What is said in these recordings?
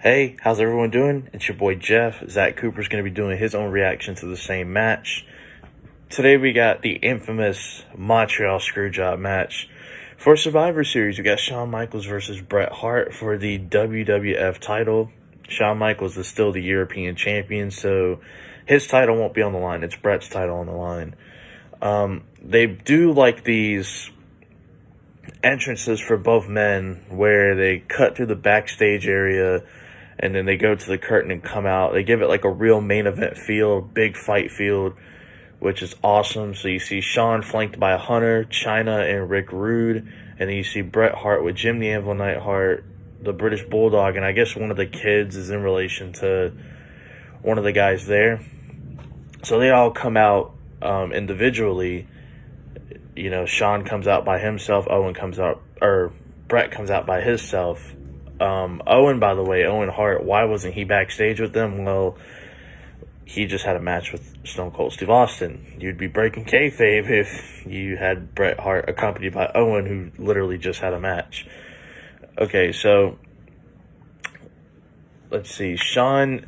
Hey, how's everyone doing? It's your boy Jeff. Zach Cooper's going to be doing his own reaction to the same match. Today we got the infamous Montreal Screwjob match. For Survivor Series, we got Shawn Michaels versus Bret Hart for the WWF title. Shawn Michaels is still the European champion, so his title won't be on the line. It's Bret's title on the line. They do like these entrances for both men where they cut through the backstage area and then they go to the curtain and come out. They give it like a real main event feel, big fight field, which is awesome. So you see Shawn flanked by Hunter, Chyna, and Rick Rude. And then you see Bret Hart with Jim the Anvil Neidhart, the British Bulldog, and I guess one of the kids is in relation to one of the guys there. So they all come out individually. You know, Shawn comes out by himself, Bret comes out by himself. Owen, by the way, Owen Hart, why wasn't he backstage with them? Well, he just had a match with Stone Cold Steve Austin. You'd be breaking kayfabe if you had Bret Hart accompanied by Owen, who literally just had a match. Okay, so let's see. Shawn,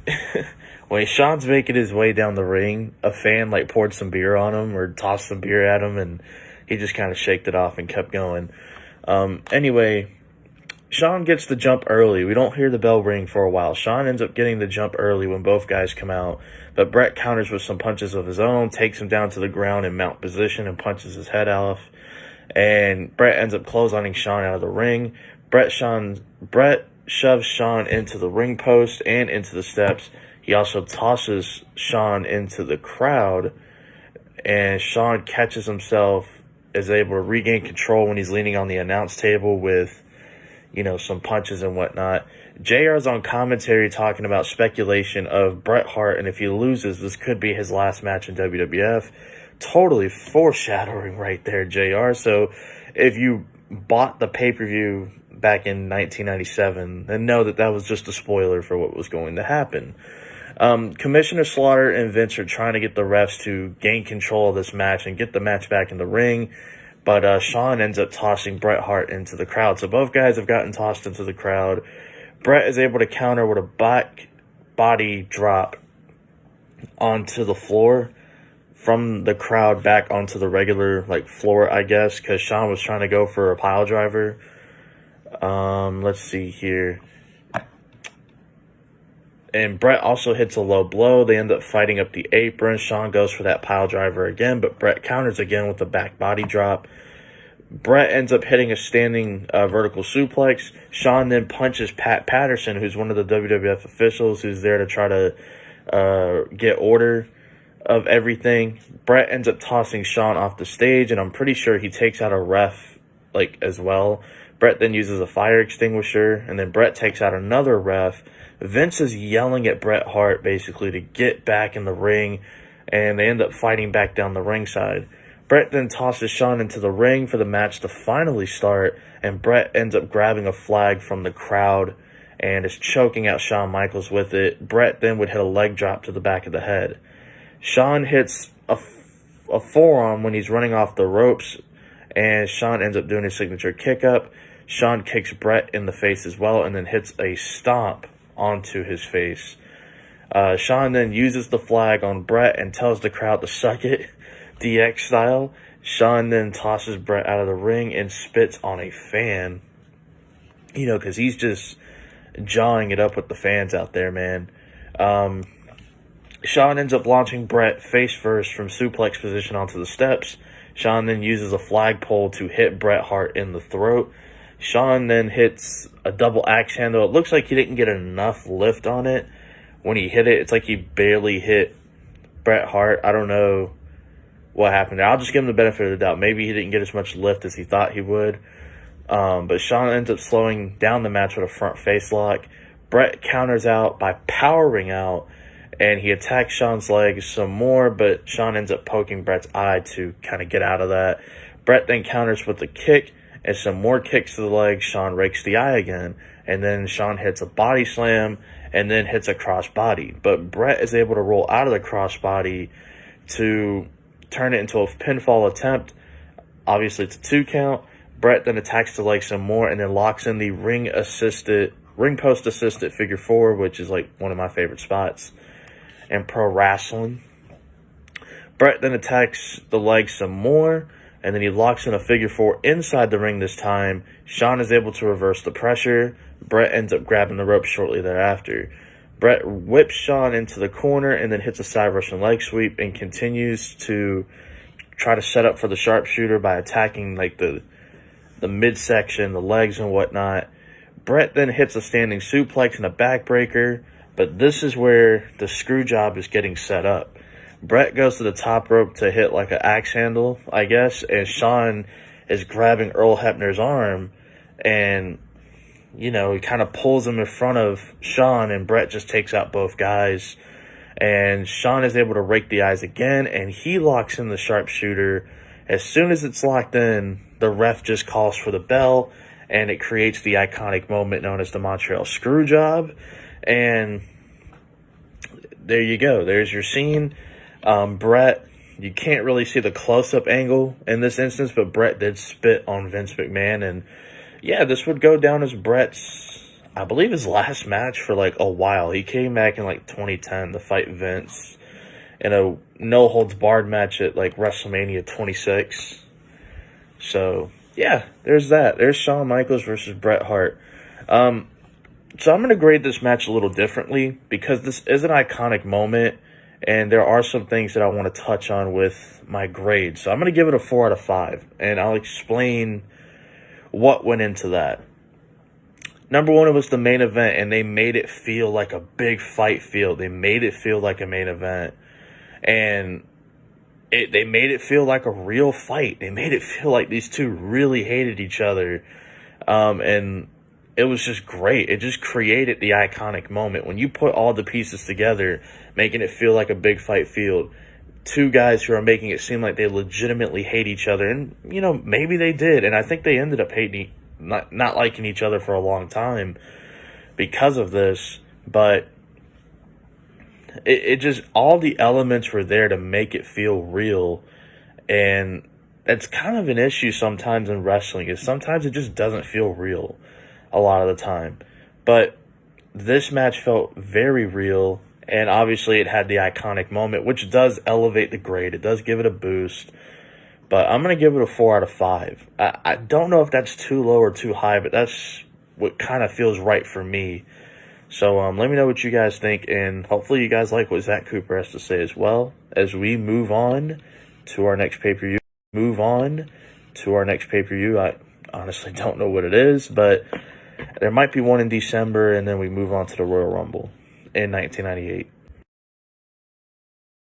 when Shawn's making his way down the ring, a fan like poured some beer on him or tossed some beer at him, and he just kind of shaked it off and kept going. Anyway, Shawn gets the jump early. We don't hear the bell ring for a while. Shawn ends up getting the jump early when both guys come out. But Bret counters with some punches of his own, takes him down to the ground in mount position and punches his head off. And Bret ends up clotheslining Shawn out of the ring. Bret shoves Shawn into the ring post and into the steps. He also tosses Shawn into the crowd. And Shawn catches himself, is able to regain control when he's leaning on the announce table with, you know, some punches and whatnot. JR's on commentary talking about speculation of Bret Hart, and if he loses, this could be his last match in WWF. Totally foreshadowing right there, JR. So if you bought the pay-per-view back in 1997, then know that that was just a spoiler for what was going to happen. Commissioner Slaughter and Vince are trying to get the refs to gain control of this match and get the match back in the ring. But Shawn ends up tossing Bret Hart into the crowd. So both guys have gotten tossed into the crowd. Bret is able to counter with a back body drop onto the floor from the crowd back onto the regular floor, I guess, because Shawn was trying to go for a pile driver. Let's see here. And Bret also hits a low blow. They end up fighting up the apron. Shawn goes for that pile driver again, but Bret counters again with the back body drop. Bret ends up hitting a standing vertical suplex. Shawn then punches Pat Patterson, who's one of the WWF officials who's there to try to get order of everything. Bret ends up tossing Shawn off the stage, and I'm pretty sure he takes out a ref as well. Bret then uses a fire extinguisher, and then Bret takes out another ref. Vince is yelling at Bret Hart basically to get back in the ring, and they end up fighting back down the ringside. Bret then tosses Shawn into the ring for the match to finally start, and Bret ends up grabbing a flag from the crowd and is choking out Shawn Michaels with it. Bret then would hit a leg drop to the back of the head. Shawn hits a forearm when he's running off the ropes, and Shawn ends up doing his signature kick up. Shawn kicks Bret in the face as well and then hits a stomp onto his face. Shawn then uses the flag on Bret and tells the crowd to suck it, DX style. Shawn then tosses Bret out of the ring and spits on a fan. You know, because he's just jawing it up with the fans out there, man. Shawn ends up launching Bret face first from suplex position onto the steps. Shawn then uses a flagpole to hit Bret Hart in the throat. Shawn then hits a double axe handle. It looks like he didn't get enough lift on it when he hit it. It's like he barely hit Bret Hart. I don't know what happened there. I'll just give him the benefit of the doubt. Maybe he didn't get as much lift as he thought he would. But Shawn ends up slowing down the match with a front face lock. Bret counters out by powering out, and he attacks Shawn's legs some more, but Shawn ends up poking Bret's eye to kind of get out of that. Bret then counters with a kick and some more kicks to the leg. Shawn rakes the eye again, and then Shawn hits a body slam and then hits a crossbody. But Bret is able to roll out of the crossbody to turn it into a pinfall attempt. Obviously, it's a 2 count. Bret then attacks the leg some more and then locks in the ring-assisted ring post assist at figure 4, which is like one of my favorite spots in pro wrestling. Bret then attacks the leg some more, and then he locks in a figure 4 inside the ring this time. Shawn is able to reverse the pressure. Bret ends up grabbing the rope shortly thereafter. Bret whips Shawn into the corner and then hits a side Russian leg sweep and continues to try to set up for the sharpshooter by attacking like the midsection, the legs and whatnot. Bret then hits a standing suplex and a backbreaker, but this is where the screw job is getting set up. Bret goes to the top rope to hit like an axe handle, I guess, and Shawn is grabbing Earl Hebner's arm, and, you know, he kind of pulls him in front of Shawn, and Bret just takes out both guys, and Shawn is able to rake the eyes again, and he locks in the sharpshooter. As soon as it's locked in, the ref just calls for the bell, and it creates the iconic moment known as the Montreal Screwjob, and there you go. There's your scene. Bret, you can't really see the close-up angle in this instance, but Bret did spit on Vince McMahon, and yeah, this would go down as Bret's, I believe, his last match for like a while. He came back in like 2010 to fight Vince in a no-holds-barred match at like WrestleMania 26. So yeah, there's that. There's Shawn Michaels versus Bret Hart. So I'm going to grade this match a little differently because this is an iconic moment, and there are some things that I want to touch on with my grade. So I'm going to give it a 4 out of 5, and I'll explain what went into that. Number one, it was the main event, and they made it feel like a big fight field. They made it feel like a main event, and they made it feel like a real fight. They made it feel like these two really hated each other, and it was just great. It just created the iconic moment. When you put all the pieces together, making it feel like a big fight field, two guys who are making it seem like they legitimately hate each other, and, you know, maybe they did, and I think they ended up not liking each other for a long time because of this, but it just, all the elements were there to make it feel real, and it's kind of an issue sometimes in wrestling, is sometimes it just doesn't feel real a lot of the time. But this match felt very real, and obviously it had the iconic moment, which does elevate the grade. It does give it a boost, but I'm going to give it a 4 out of 5. I don't know if that's too low or too high, but that's what kind of feels right for me. So let me know what you guys think, and hopefully you guys like what Zach Cooper has to say as well as we move on to our next pay-per-view. I honestly don't know what it is, but there might be one in December, and then we move on to the Royal Rumble in 1998.